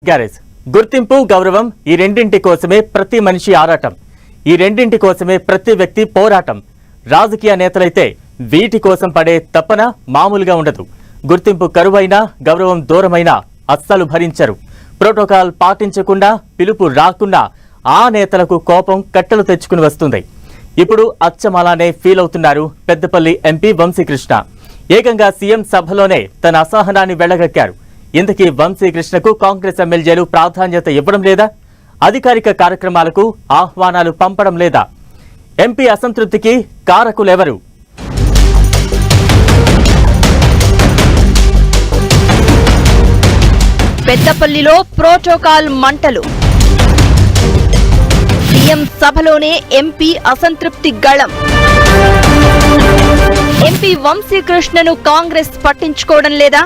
Garage. గుర్తింపు, గౌరవం ఈ రెండింటి కోసమే ప్రతి మనిషి ఆరాటం. ఈ రెండింటి కోసమే ప్రతి వ్యక్తి పోరాటం. రాజకీయ నేతలైతే వీటి కోసం పడే తపన మామూలుగా ఉండదు. గుర్తింపు కరువైనా, గౌరవం దూరమైనా అస్సలు భరించరు. ప్రోటోకాల్ పాటించకుండా, పిలుపు రాకుండా ఆ నేతలకు కోపం కట్టలు తెచ్చుకుని వస్తుంది. ఇప్పుడు అచ్చమలానే ఫీల్ అవుతున్నారు పెద్దపల్లి ఎంపీ వంశీకృష్ణ. ఏకంగా సీఎం సభలోనే తన అసహనాన్ని వెళ్లగక్కారు. ఇంతకీ వంశీకృష్ణకు కాంగ్రెస్ ఎమ్మెల్యేలు ప్రాధాన్యత ఇవ్వడం లేదా? అధికారిక కార్యక్రమాలకు ఆహ్వానాలు పంపడం లేదా? ఎంపీ అసంతృప్తికి కారకులెవరు? పెద్దపల్లిలో ప్రోటోకాల్ మంటలు. సీఎం సభలోనే ఎంపీ అసంతృప్తి గళం. ఎంపీ వంశీకృష్ణను కాంగ్రెస్ పట్టించుకోవడం లేదా?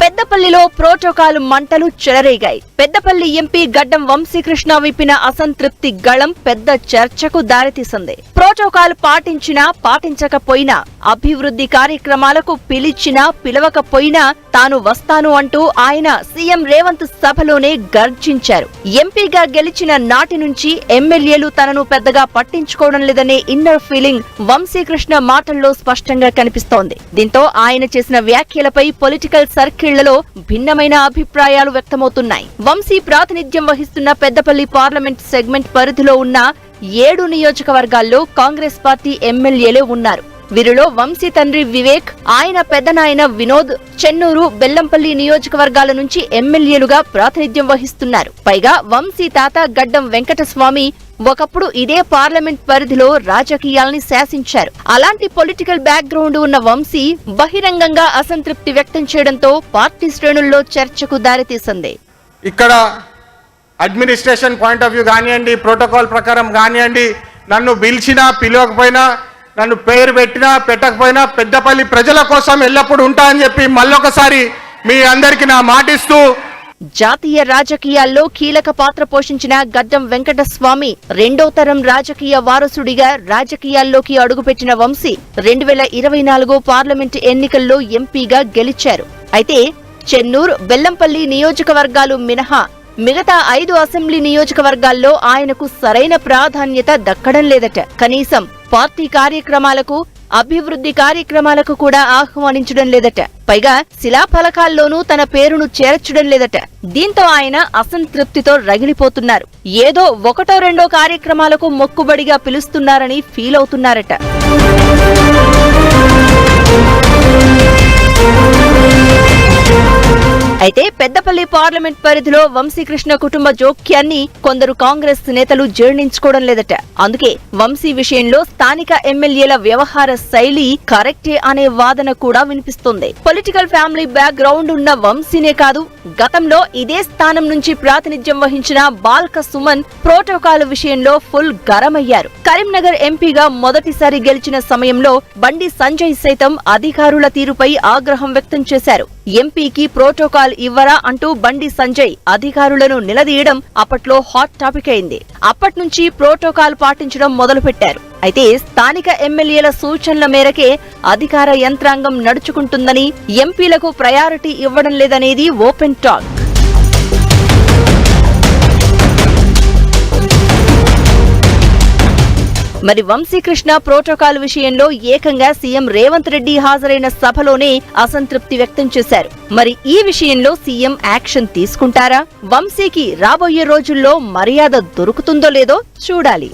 పెద్దపల్లిలో ప్రోటోకాల్ మంటలు చెలరేగాయి. పెద్దపల్లి ఎంపీ గడ్డం వంశీకృష్ణ విప్పిన అసంతృప్తి గళం పెద్ద చర్చకు దారితీసింది. ప్రోటోకాల్ పాటించినా పాటించకపోయినా, అభివృద్ధి కార్యక్రమాలకు పిలిచినా పిలవకపోయినా తాను వస్తాను అంటూ ఆయన సీఎం రేవంత్ సభలోనే గర్జించారు. ఎంపీగా గెలిచిన నాటి నుంచి ఎమ్మెల్యేలు తనను పెద్దగా పట్టించుకోవడం లేదనే ఇన్నర్ ఫీలింగ్ వంశీకృష్ణ మాటల్లో స్పష్టంగా కనిపిస్తోంది. దీంతో ఆయన చేసిన వ్యాఖ్యలపై పొలిటికల్ సర్కిళ్లలో భిన్నమైన అభిప్రాయాలు వ్యక్తమవుతున్నాయి. వంశీ ప్రాతినిధ్యం వహిస్తున్న పెద్దపల్లి పార్లమెంట్ సెగ్మెంట్ పరిధిలో ఉన్న 7 నియోజకవర్గాల్లో కాంగ్రెస్ పార్టీ ఎమ్మెల్యేలే ఉన్నారు. వీరిలో వంశీ తండ్రి వివేక్, ఆయన పెద్దనాయన వినోద్, చెన్నూరు, బెల్లంపల్లి నియోజకవర్గాల నుంచి ఎమ్మెల్యేలుగా ప్రాతినిధ్యం వహిస్తున్నారు. పైగా వంశీ తాత గడ్డం వెంకటస్వామి ఒకప్పుడు ఇదే పార్లమెంట్ పరిధిలో రాజకీయాల్ని శాసించారు. అలాంటి పొలిటికల్ బ్యాక్గ్రౌండ్ ఉన్న వంశీ బహిరంగంగా అసంతృప్తి వ్యక్తం చేయడంతో పార్టీ శ్రేణుల్లో చర్చకు దారితీసింది. ఇక్కడ అడ్మినిస్ట్రేషన్ పాయింట్ ఆఫ్ వ్యూ కానివ్వండి, ప్రోటోకాల్ ప్రకారం కానివ్వండి, నన్ను పిలిచినా పిలవకపోయినా, నన్ను పేరు పెట్టినా పెట్టకపోయినా పెద్దపల్లి ప్రజల కోసం ఎల్లప్పుడూ ఉంటా అని చెప్పి మళ్ళొకసారి మీ అందరికీ నా మాటిస్తూ, జాతీయ రాజకీయాల్లో కీలక పాత్ర పోషించిన గడ్డం వెంకటస్వామి రెండో తరం రాజకీయ వారసుడిగా రాజకీయాల్లోకి అడుగుపెట్టిన వంశీ 2024 పార్లమెంటు ఎన్నికల్లో ఎంపీగా గెలిచారు. అయితే చెన్నూరు, బెల్లంపల్లి నియోజకవర్గాలు మినహా మిగతా 5 అసెంబ్లీ నియోజకవర్గాల్లో ఆయనకు సరైన ప్రాధాన్యత దక్కడం లేదట. కనీసం పార్టీ కార్యక్రమాలకు, అభివృద్ధి కార్యక్రమాలకు కూడా ఆహ్వానించడం లేదట. పైగా శిలాఫలకాల్లోనూ తన పేరును చేర్చడం లేదట. దీంతో ఆయన అసంతృప్తితో రగిలిపోతున్నారు. ఏదో 1-2 కార్యక్రమాలకు మొక్కుబడిగా పిలుస్తున్నారని ఫీల్ అవుతున్నారట. అయితే పెద్దపల్లి పార్లమెంట్ పరిధిలో వంశీకృష్ణ కుటుంబ జోక్యాన్ని కొందరు కాంగ్రెస్ నేతలు జీర్ణించుకోవడం లేదట. అందుకే వంశీ విషయంలో స్థానిక ఎమ్మెల్యేల వ్యవహార శైలి కరెక్టే అనే వాదన కూడా వినిపిస్తుంది. పొలిటికల్ ఫ్యామిలీ బ్యాక్గ్రౌండ్ ఉన్న వంశీనే కాదు, గతంలో ఇదే స్థానం నుంచి ప్రాతినిధ్యం వహించిన బాల్క సుమన్ ప్రోటోకాల్ విషయంలో ఫుల్ గరమయ్యారు. కరీంనగర్ ఎంపీగా మొదటిసారి గెలిచిన సమయంలో బండి సంజయ్ సైతం అధికారుల తీరుపై ఆగ్రహం వ్యక్తం చేశారు. ఎంపీకి ప్రోటోకాల్ ఇవ్వరా అంటూ బండి సంజయ్ అధికారులను నిలదీయడం అప్పట్లో హాట్ టాపిక్ అయింది. అప్పట్నుంచి ప్రోటోకాల్ పాటించడం మొదలుపెట్టారు. అయితే స్థానిక ఎమ్మెల్యేల సూచనల మేరకే అధికార యంత్రాంగం నడుచుకుంటుందని, ఎంపీలకు ప్రయారిటీ ఇవ్వడం లేదనేది ఓపెన్ టాక్. మరి వంశీకృష్ణ ప్రోటోకాల్ విషయంలో ఏకంగా సీఎం రేవంత్ రెడ్డి హాజరైన సభలోనే అసంతృప్తి వ్యక్తం చేశారు. మరి ఈ విషయంలో సీఎం యాక్షన్ తీసుకుంటారా? వంశీకి రాబోయే రోజుల్లో మర్యాద దొరుకుతుందో లేదో చూడాలి.